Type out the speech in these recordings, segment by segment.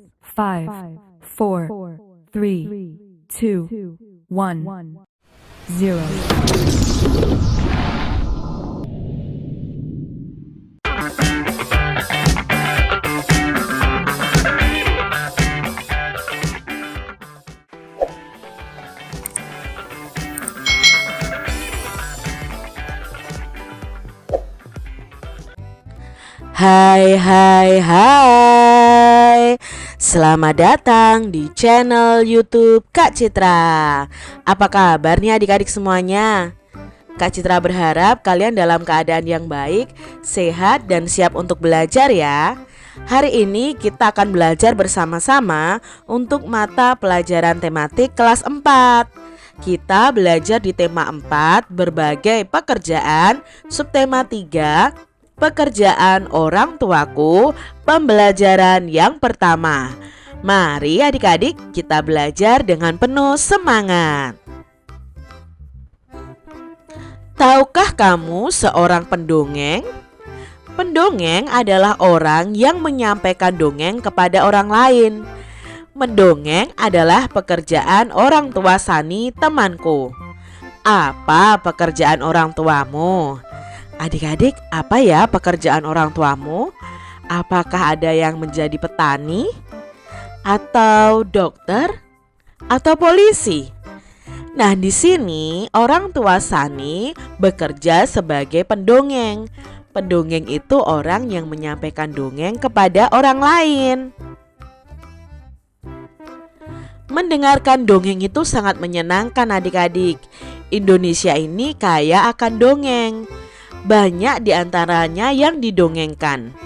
5, 4, 3, 2, 1, 0. Hai. Selamat datang di channel YouTube Kak Citra. Apa kabarnya adik-adik semuanya? Kak Citra berharap kalian dalam keadaan yang baik, sehat, dan siap untuk belajar ya. Hari ini kita akan belajar bersama-sama untuk mata pelajaran tematik kelas 4. Kita belajar di tema 4, berbagai pekerjaan, subtema 3, pekerjaan orang tuaku, pembelajaran yang pertama. Mari adik-adik kita belajar dengan penuh semangat. Tahukah kamu seorang pendongeng? Pendongeng adalah orang yang menyampaikan dongeng kepada orang lain. Mendongeng adalah pekerjaan orang tua Sani, temanku. Apa pekerjaan orang tuamu? Adik-adik, apa ya pekerjaan orang tuamu? Apakah ada yang menjadi petani? Atau dokter? Atau polisi? Nah, di sini orang tua Sani bekerja sebagai pendongeng. Pendongeng itu orang yang menyampaikan dongeng kepada orang lain. Mendengarkan dongeng itu sangat menyenangkan adik-adik. Indonesia ini kaya akan dongeng. Banyak di antaranya yang didongengkan.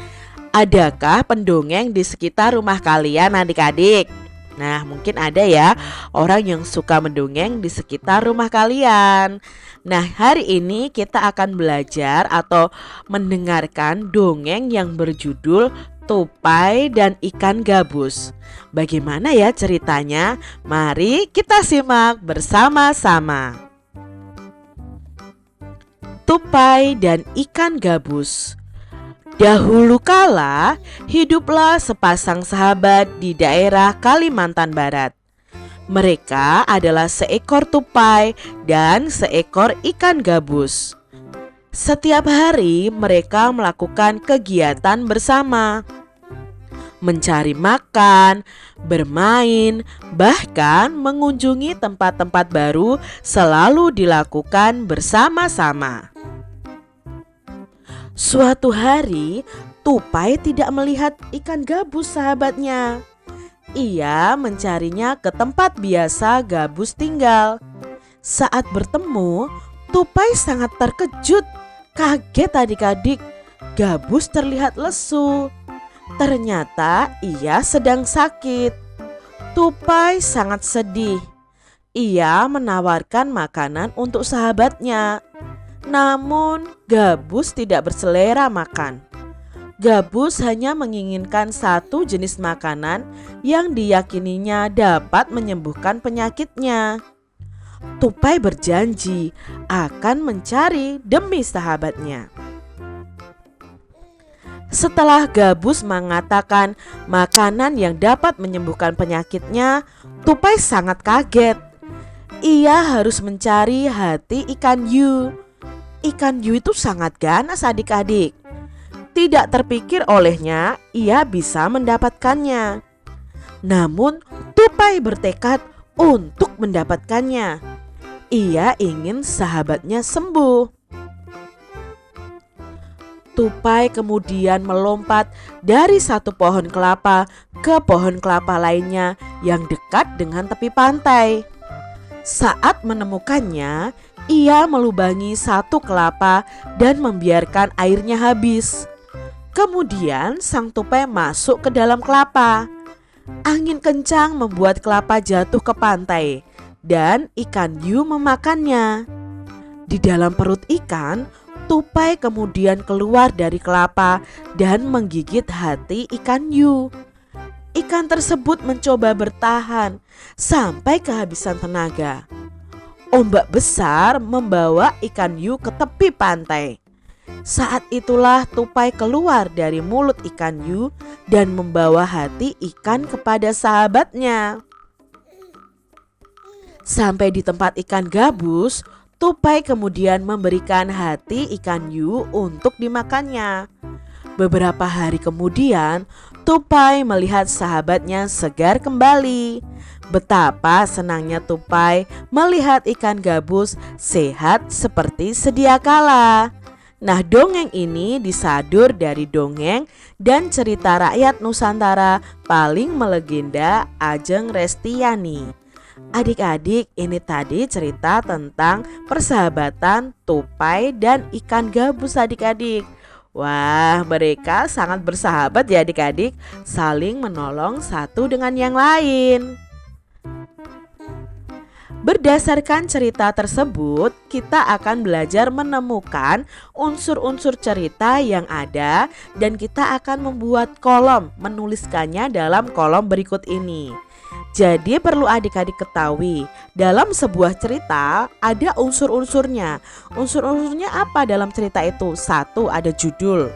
Adakah pendongeng di sekitar rumah kalian adik-adik? Nah, mungkin ada ya orang yang suka mendongeng di sekitar rumah kalian. Nah, hari ini kita akan belajar atau mendengarkan dongeng yang berjudul Tupai dan Ikan Gabus. Bagaimana ya ceritanya? Mari kita simak bersama-sama. Tupai dan Ikan Gabus. Dahulu kala, hiduplah sepasang sahabat di daerah Kalimantan Barat. Mereka adalah seekor tupai dan seekor ikan gabus. Setiap hari mereka melakukan kegiatan bersama, mencari makan, bermain, bahkan mengunjungi tempat-tempat baru selalu dilakukan bersama-sama. Suatu hari, tupai tidak melihat ikan gabus sahabatnya. Ia mencarinya ke tempat biasa gabus tinggal. Saat bertemu, tupai sangat terkejut. Kaget adik-adik, gabus terlihat lesu. Ternyata ia sedang sakit. Tupai sangat sedih. Ia menawarkan makanan untuk sahabatnya. Namun gabus tidak berselera makan. Gabus hanya menginginkan satu jenis makanan yang diyakininya dapat menyembuhkan penyakitnya. Tupai berjanji akan mencari demi sahabatnya. Setelah gabus mengatakan makanan yang dapat menyembuhkan penyakitnya, tupai sangat kaget. Ia harus mencari hati ikan hiu. Ikan hiu itu sangat ganas adik-adik. Tidak terpikir olehnya ia bisa mendapatkannya. Namun tupai bertekad untuk mendapatkannya. Ia ingin sahabatnya sembuh. Tupai kemudian melompat dari satu pohon kelapa ke pohon kelapa lainnya yang dekat dengan tepi pantai. Saat menemukannya, ia melubangi satu kelapa dan membiarkan airnya habis. Kemudian sang tupai masuk ke dalam kelapa. Angin kencang membuat kelapa jatuh ke pantai dan ikan hiu memakannya. Di dalam perut ikan, tupai kemudian keluar dari kelapa dan menggigit hati ikan hiu. Ikan tersebut mencoba bertahan sampai kehabisan tenaga. Ombak besar membawa ikan hiu ke tepi pantai. Saat itulah tupai keluar dari mulut ikan Yu dan membawa hati ikan kepada sahabatnya. Sampai di tempat ikan gabus, tupai kemudian memberikan hati ikan Yu untuk dimakannya. Beberapa hari kemudian, tupai melihat sahabatnya segar kembali. Betapa senangnya tupai melihat ikan gabus sehat seperti sedia kala. Nah, dongeng ini disadur dari dongeng dan cerita rakyat Nusantara paling melegenda Ajeng Restiani. Adik-adik, ini tadi cerita tentang persahabatan tupai dan ikan gabus adik-adik. Wah, mereka sangat bersahabat ya adik-adik, saling menolong satu dengan yang lain. Berdasarkan cerita tersebut, kita akan belajar menemukan unsur-unsur cerita yang ada dan kita akan membuat kolom, menuliskannya dalam kolom berikut ini. Jadi perlu adik-adik ketahui, dalam sebuah cerita ada unsur-unsurnya. Unsur-unsurnya apa dalam cerita itu? 1, ada judul.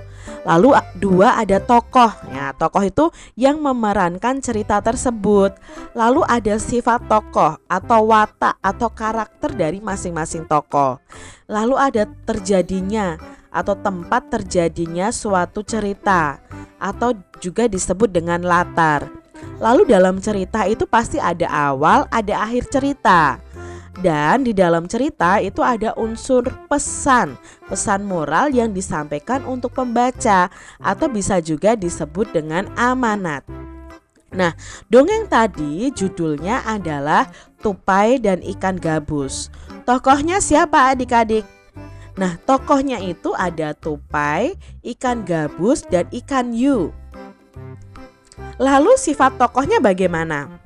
Lalu 2, ada tokoh. Ya, tokoh itu yang memerankan cerita tersebut. Lalu ada sifat tokoh atau watak atau karakter dari masing-masing tokoh. Lalu ada terjadinya atau tempat terjadinya suatu cerita atau juga disebut dengan latar. Lalu dalam cerita itu pasti ada awal, ada akhir cerita. Dan di dalam cerita itu ada unsur pesan moral yang disampaikan untuk pembaca atau bisa juga disebut dengan amanat. Nah, dongeng tadi judulnya adalah Tupai dan Ikan Gabus. Tokohnya siapa adik-adik? Nah, tokohnya itu ada tupai, ikan gabus, dan ikan Yu. Lalu sifat tokohnya bagaimana?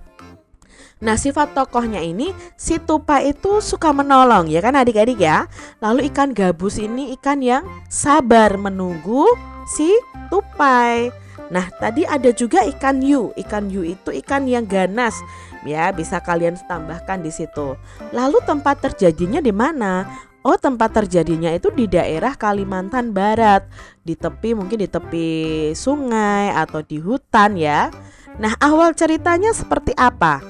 Nah, sifat tokohnya ini, si tupai itu suka menolong ya kan adik-adik ya. Lalu ikan gabus ini ikan yang sabar menunggu si tupai. Nah, tadi ada juga ikan Yu. Ikan Yu itu ikan yang ganas. Ya, bisa kalian tambahkan di situ. Lalu tempat terjadinya di mana? Oh, tempat terjadinya itu di daerah Kalimantan Barat. Mungkin di tepi sungai atau di hutan ya. Nah, awal ceritanya seperti apa?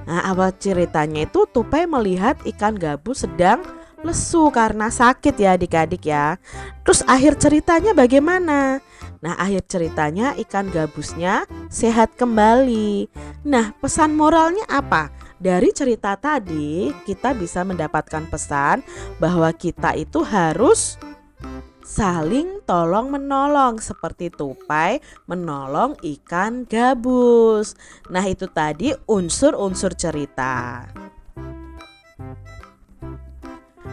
Nah, awal ceritanya itu tupai melihat ikan gabus sedang lesu karena sakit ya adik-adik ya. Terus akhir ceritanya bagaimana? Nah, akhir ceritanya ikan gabusnya sehat kembali. Nah, pesan moralnya apa? Dari cerita tadi kita bisa mendapatkan pesan bahwa kita itu harus saling tolong menolong seperti tupai menolong ikan gabus. Nah, itu tadi unsur-unsur cerita.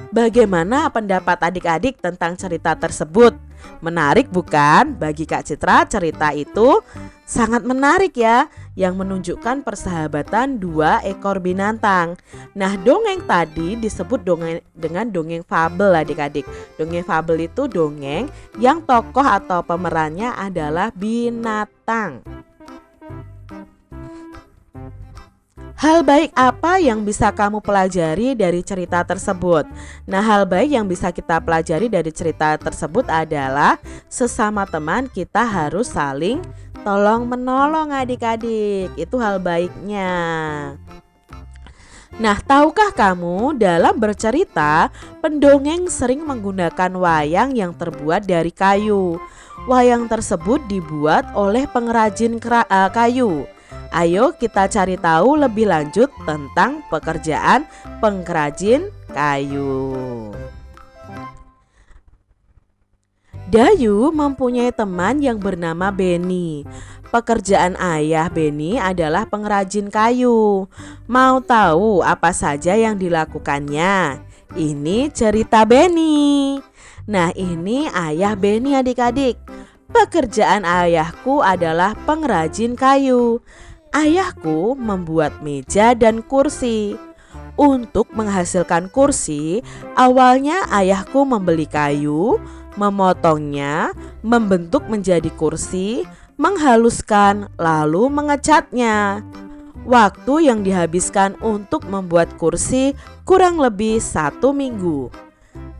Bagaimana pendapat adik-adik tentang cerita tersebut? Menarik bukan? Bagi Kak Citra, cerita itu sangat menarik ya, yang menunjukkan persahabatan dua ekor binatang. Nah, dongeng tadi disebut dengan dongeng fabel adik-adik. Dongeng fabel itu dongeng yang tokoh atau pemerannya adalah binatang. Hal baik apa yang bisa kamu pelajari dari cerita tersebut? Nah, hal baik yang bisa kita pelajari dari cerita tersebut adalah sesama teman kita harus saling tolong menolong adik-adik. Itu hal baiknya. Nah, tahukah kamu dalam bercerita, pendongeng sering menggunakan wayang yang terbuat dari kayu. Wayang tersebut dibuat oleh pengrajin kayu. Ayo kita cari tahu lebih lanjut tentang pekerjaan pengrajin kayu. Dayu mempunyai teman yang bernama Beni. Pekerjaan ayah Beni adalah pengrajin kayu. Mau tahu apa saja yang dilakukannya? Ini cerita Beni. Nah, ini ayah Beni adik-adik. Pekerjaan ayahku adalah pengrajin kayu. Ayahku membuat meja dan kursi. Untuk menghasilkan kursi, awalnya ayahku membeli kayu, memotongnya, membentuk menjadi kursi, menghaluskan, lalu mengecatnya. Waktu yang dihabiskan untuk membuat kursi kurang lebih 1 minggu.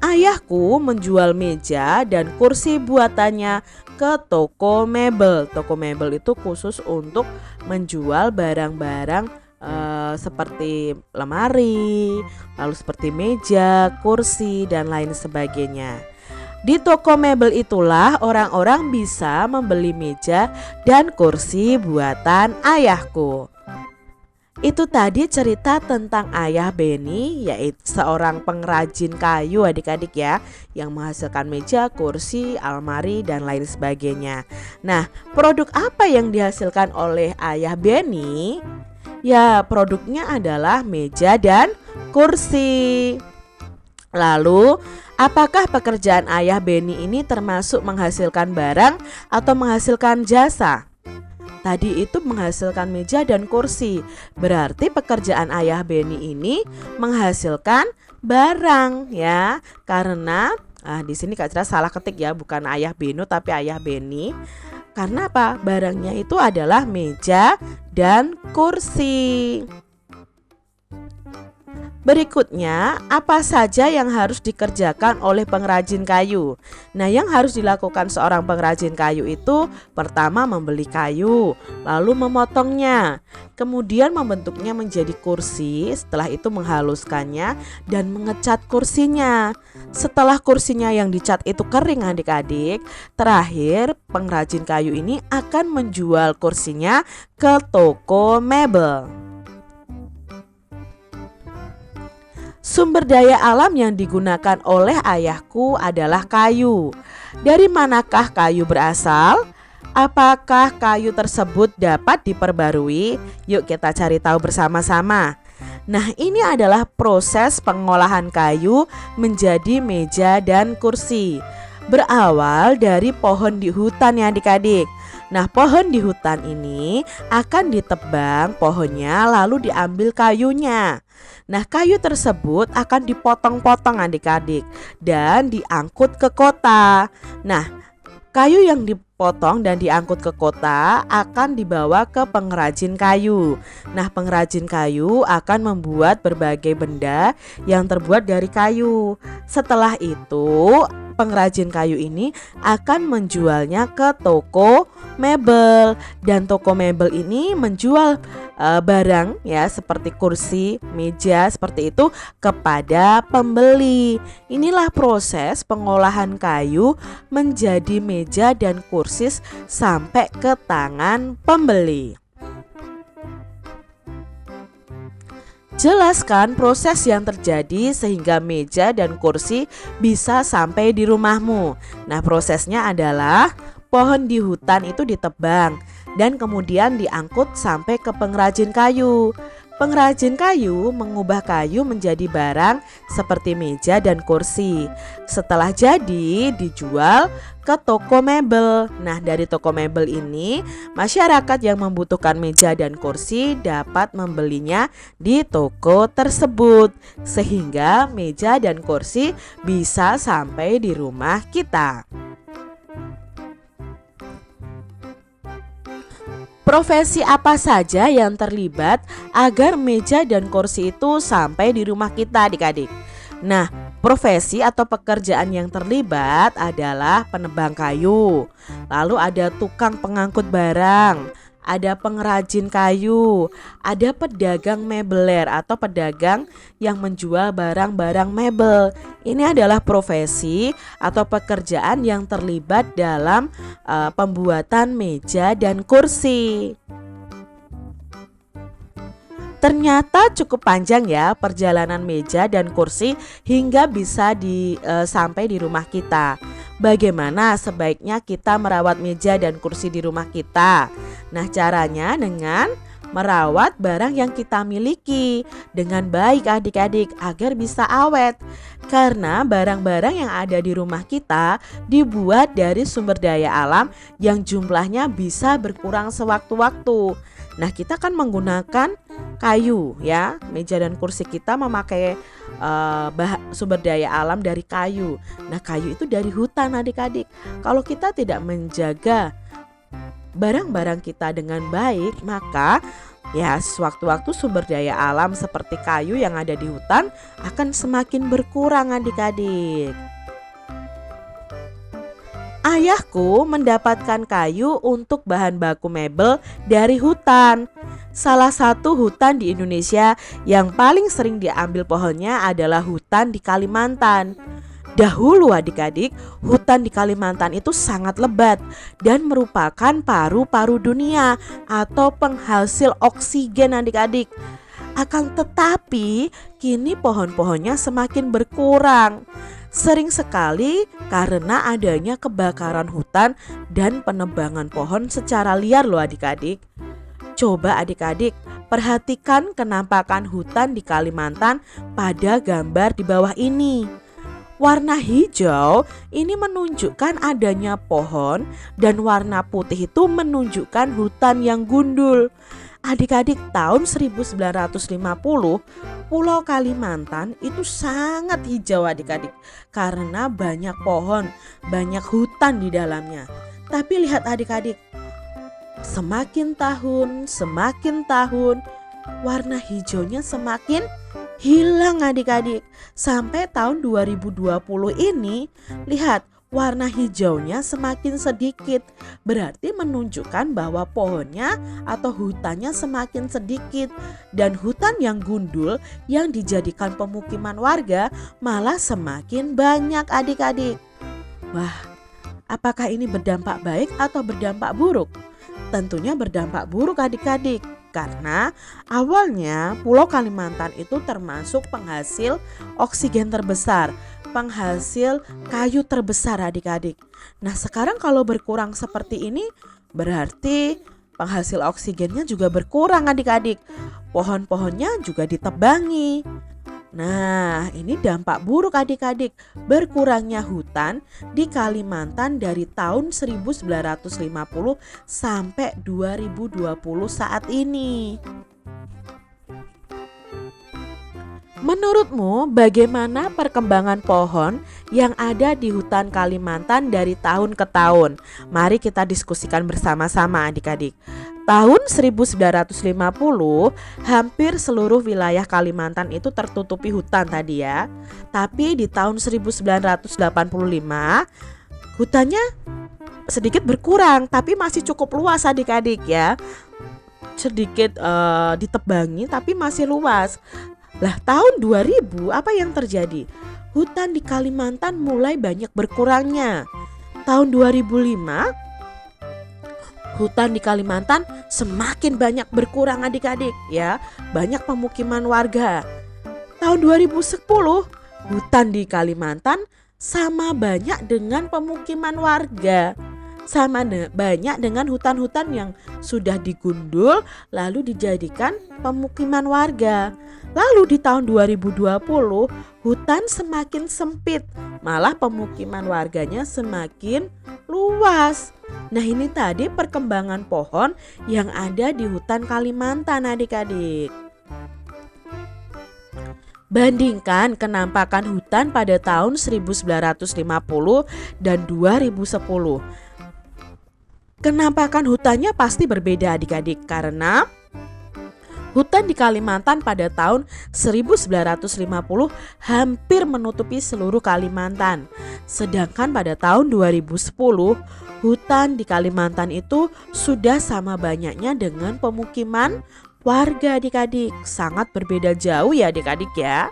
ayahku menjual meja dan kursi buatannya ke toko mebel. Toko mebel itu khusus untuk menjual barang-barang seperti lemari, lalu seperti meja, kursi, dan lain sebagainya. Di toko mebel itulah orang-orang bisa membeli meja dan kursi buatan ayahku. Itu tadi cerita tentang ayah Benny, yaitu seorang pengrajin kayu adik-adik ya, yang menghasilkan meja, kursi, almari, dan lain sebagainya. Nah, produk apa yang dihasilkan oleh ayah Benny? Ya, produknya adalah meja dan kursi. Lalu, apakah pekerjaan ayah Benny ini termasuk menghasilkan barang atau menghasilkan jasa? Tadi itu menghasilkan meja dan kursi. Berarti pekerjaan ayah Benny ini menghasilkan barang ya. Karena di sini Kak Citra salah ketik ya, bukan ayah Beno tapi ayah Benny. Karena apa? Barangnya itu adalah meja dan kursi. Berikutnya, apa saja yang harus dikerjakan oleh pengrajin kayu? Nah, yang harus dilakukan seorang pengrajin kayu itu pertama membeli kayu, lalu memotongnya, kemudian membentuknya menjadi kursi, setelah itu menghaluskannya dan mengecat kursinya. Setelah kursinya yang dicat itu kering adik-adik, terakhir pengrajin kayu ini akan menjual kursinya ke toko mebel. Sumber daya alam yang digunakan oleh ayahku adalah kayu. Dari manakah kayu berasal? Apakah kayu tersebut dapat diperbarui? Yuk kita cari tahu bersama-sama. Nah, ini adalah proses pengolahan kayu menjadi meja dan kursi. Berawal dari pohon di hutan ya adik-adik. Nah, pohon di hutan ini akan ditebang pohonnya lalu diambil kayunya. Nah, kayu tersebut akan dipotong-potong adik-adik dan diangkut ke kota. Nah, kayu yang dipotong dan diangkut ke kota akan dibawa ke pengrajin kayu. Nah, pengrajin kayu akan membuat berbagai benda yang terbuat dari kayu. Setelah itu, pengrajin kayu ini akan menjualnya ke toko mebel, dan toko mebel ini menjual barang ya seperti kursi, meja seperti itu kepada pembeli. Inilah proses pengolahan kayu menjadi meja dan kursi sampai ke tangan pembeli. Jelaskan proses yang terjadi sehingga meja dan kursi bisa sampai di rumahmu. Nah, prosesnya adalah pohon di hutan itu ditebang dan kemudian diangkut sampai ke pengrajin kayu. Pengrajin kayu mengubah kayu menjadi barang seperti meja dan kursi. Setelah jadi, dijual ke toko mebel. Nah, dari toko mebel ini, masyarakat yang membutuhkan meja dan kursi dapat membelinya di toko tersebut. Sehingga meja dan kursi bisa sampai di rumah kita. Profesi apa saja yang terlibat agar meja dan kursi itu sampai di rumah kita adik-adik? Nah, profesi atau pekerjaan yang terlibat adalah penebang kayu, lalu ada tukang pengangkut barang, ada pengrajin kayu, ada pedagang mebeler atau pedagang yang menjual barang-barang mebel. Ini adalah profesi atau pekerjaan yang terlibat dalam pembuatan meja dan kursi. Ternyata cukup panjang ya perjalanan meja dan kursi hingga bisa sampai di rumah kita. Bagaimana sebaiknya kita merawat meja dan kursi di rumah kita? Nah, caranya dengan merawat barang yang kita miliki dengan baik adik-adik agar bisa awet. Karena barang-barang yang ada di rumah kita dibuat dari sumber daya alam yang jumlahnya bisa berkurang sewaktu-waktu. Nah, kita kan menggunakan kayu ya, meja dan kursi kita memakai sumber daya alam dari kayu. Nah, kayu itu dari hutan adik-adik. Kalau kita tidak menjaga barang-barang kita dengan baik, maka Ya, sewaktu-waktu sumber daya alam seperti kayu yang ada di hutan akan semakin berkurang adik-adik. Ayahku mendapatkan kayu untuk bahan baku mebel dari hutan. Salah satu hutan di Indonesia yang paling sering diambil pohonnya adalah hutan di Kalimantan. Dahulu adik-adik, hutan di Kalimantan itu sangat lebat dan merupakan paru-paru dunia atau penghasil oksigen adik-adik. Akan tetapi kini pohon-pohonnya semakin berkurang. Sering sekali karena adanya kebakaran hutan dan penebangan pohon secara liar loh adik-adik. Coba adik-adik perhatikan kenampakan hutan di Kalimantan pada gambar di bawah ini. Warna hijau ini menunjukkan adanya pohon dan warna putih itu menunjukkan hutan yang gundul. Adik-adik, tahun 1950 Pulau Kalimantan itu sangat hijau adik-adik karena banyak pohon, banyak hutan di dalamnya. Tapi lihat adik-adik, semakin tahun warna hijaunya semakin hilang adik-adik. Sampai tahun 2020 ini, lihat warna hijaunya semakin sedikit. Berarti menunjukkan bahwa pohonnya atau hutannya semakin sedikit. Dan hutan yang gundul yang dijadikan pemukiman warga malah semakin banyak adik-adik. Wah, apakah ini berdampak baik atau berdampak buruk? Tentunya berdampak buruk adik-adik. Karena awalnya Pulau Kalimantan itu termasuk penghasil oksigen terbesar, penghasil kayu terbesar adik-adik. Nah sekarang kalau berkurang seperti ini berarti penghasil oksigennya juga berkurang adik-adik. Pohon-pohonnya juga ditebangi. Nah ini dampak buruk adik-adik, berkurangnya hutan di Kalimantan dari tahun 1950 sampai 2020 saat ini. Menurutmu bagaimana perkembangan pohon yang ada di hutan Kalimantan dari tahun ke tahun? Mari kita diskusikan bersama-sama adik-adik. Tahun 1950 hampir seluruh wilayah Kalimantan itu tertutupi hutan tadi ya. Tapi di tahun 1985 hutannya sedikit berkurang tapi masih cukup luas adik-adik ya. Sedikit ditebangi tapi masih luas. Lah tahun 2000 apa yang terjadi? Hutan di Kalimantan mulai banyak berkurangnya. Tahun 2005 hutan di Kalimantan semakin banyak berkurang adik-adik ya. Banyak pemukiman warga. Tahun 2010 hutan di Kalimantan sama banyak dengan pemukiman warga. Sama banyak dengan hutan-hutan yang sudah digundul lalu dijadikan pemukiman warga. Lalu di tahun 2020 hutan semakin sempit, malah pemukiman warganya semakin luas. Nah ini tadi perkembangan pohon yang ada di hutan Kalimantan adik-adik. Bandingkan kenampakan hutan pada tahun 1950 dan 2010. Kenampakan hutannya pasti berbeda adik-adik karena hutan di Kalimantan pada tahun 1950 hampir menutupi seluruh Kalimantan. Sedangkan pada tahun 2010 hutan di Kalimantan itu sudah sama banyaknya dengan pemukiman warga adik-adik. Sangat berbeda jauh ya adik-adik ya.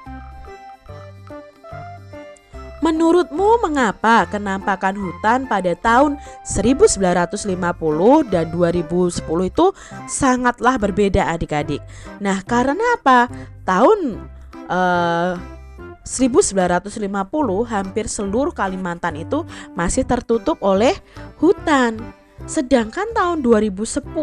Menurutmu mengapa kenampakan hutan pada tahun 1950 dan 2010 itu sangatlah berbeda adik-adik? Nah karena apa? Tahun 1950 hampir seluruh Kalimantan itu masih tertutup oleh hutan. Sedangkan tahun 2010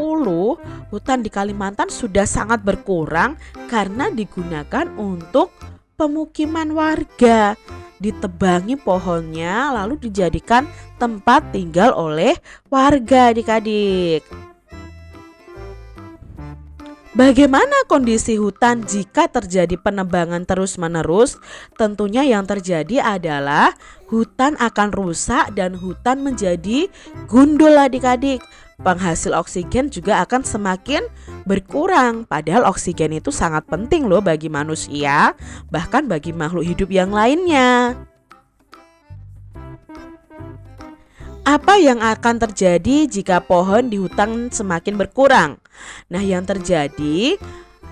hutan di Kalimantan sudah sangat berkurang karena digunakan untuk pemukiman warga. Ditebangi pohonnya lalu dijadikan tempat tinggal oleh warga adik-adik. Bagaimana kondisi hutan jika terjadi penebangan terus-menerus? Tentunya yang terjadi adalah hutan akan rusak dan hutan menjadi gundul adik-adik. penghasil oksigen juga akan semakin berkurang. Padahal oksigen itu sangat penting loh bagi manusia, bahkan bagi makhluk hidup yang lainnya. Apa yang akan terjadi jika pohon di hutan semakin berkurang? Nah, yang terjadi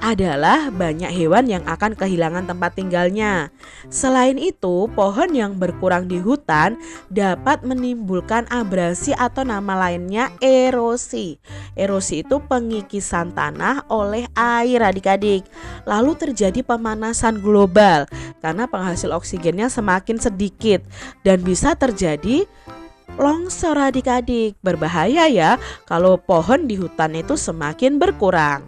adalah banyak hewan yang akan kehilangan tempat tinggalnya. Selain itu, pohon yang berkurang di hutan dapat menimbulkan abrasi atau nama lainnya erosi. Erosi itu pengikisan tanah oleh air adik-adik. Lalu terjadi pemanasan global karena penghasil oksigennya semakin sedikit dan bisa terjadi longsor adik-adik. Berbahaya ya kalau pohon di hutan itu semakin berkurang.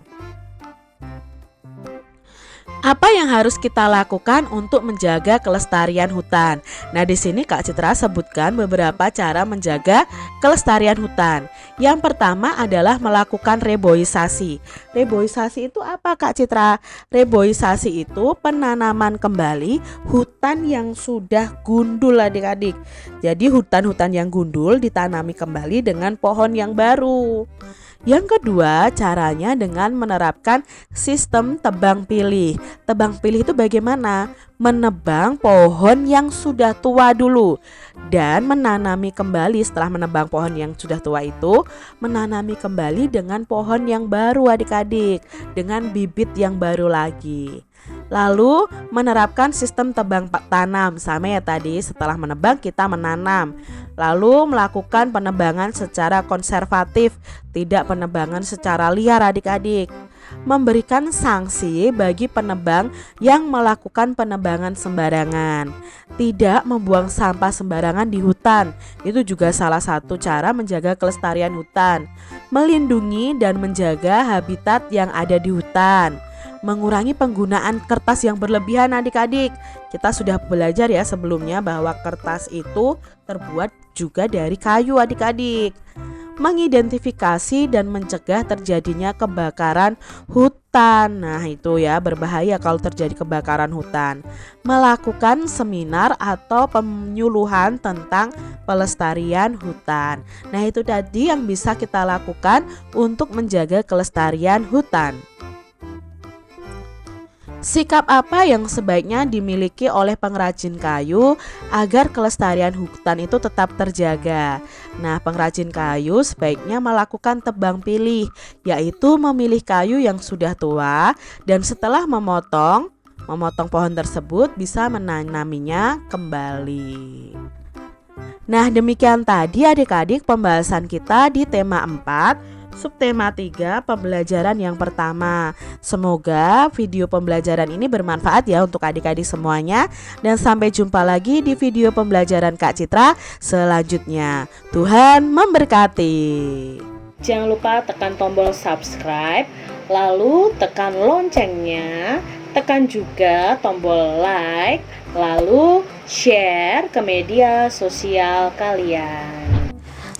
Apa yang harus kita lakukan untuk menjaga kelestarian hutan? Nah, di sini Kak Citra sebutkan beberapa cara menjaga kelestarian hutan. Yang pertama adalah melakukan reboisasi. Reboisasi itu apa Kak Citra? Reboisasi itu penanaman kembali hutan yang sudah gundul adik-adik. Jadi hutan-hutan yang gundul ditanami kembali dengan pohon yang baru. Yang kedua, caranya dengan menerapkan sistem tebang pilih. Tebang pilih itu bagaimana? Menebang pohon yang sudah tua dulu dan menanami kembali setelah menebang pohon yang sudah tua itu, menanami kembali dengan pohon yang baru adik-adik, dengan bibit yang baru lagi. Lalu menerapkan sistem tebang tanam, sama ya tadi, setelah menebang kita menanam. Lalu melakukan penebangan secara konservatif, tidak penebangan secara liar adik-adik. Memberikan sanksi bagi penebang yang melakukan penebangan sembarangan. Tidak membuang sampah sembarangan di hutan, itu juga salah satu cara menjaga kelestarian hutan. Melindungi dan menjaga habitat yang ada di hutan. Mengurangi penggunaan kertas yang berlebihan adik-adik. Kita sudah belajar ya sebelumnya bahwa kertas itu terbuat juga dari kayu adik-adik. Mengidentifikasi dan mencegah terjadinya kebakaran hutan. Nah itu ya, berbahaya kalau terjadi kebakaran hutan. Melakukan seminar atau penyuluhan tentang pelestarian hutan. Nah itu tadi yang bisa kita lakukan untuk menjaga kelestarian hutan. Sikap apa yang sebaiknya dimiliki oleh pengrajin kayu agar kelestarian hutan itu tetap terjaga? Nah, pengrajin kayu sebaiknya melakukan tebang pilih, yaitu memilih kayu yang sudah tua dan setelah memotong pohon tersebut bisa menanaminya kembali. Nah, demikian tadi adik-adik pembahasan kita di tema 4. Subtema 3 pembelajaran yang pertama. Semoga video pembelajaran ini bermanfaat ya untuk adik-adik semuanya. Dan sampai jumpa lagi di video pembelajaran Kak Citra selanjutnya. Tuhan memberkati. Jangan lupa tekan tombol subscribe, lalu tekan loncengnya, tekan juga tombol like, lalu share ke media sosial kalian.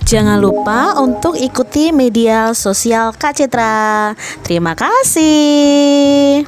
Jangan lupa untuk ikuti media sosial Kak Citra. Terima kasih.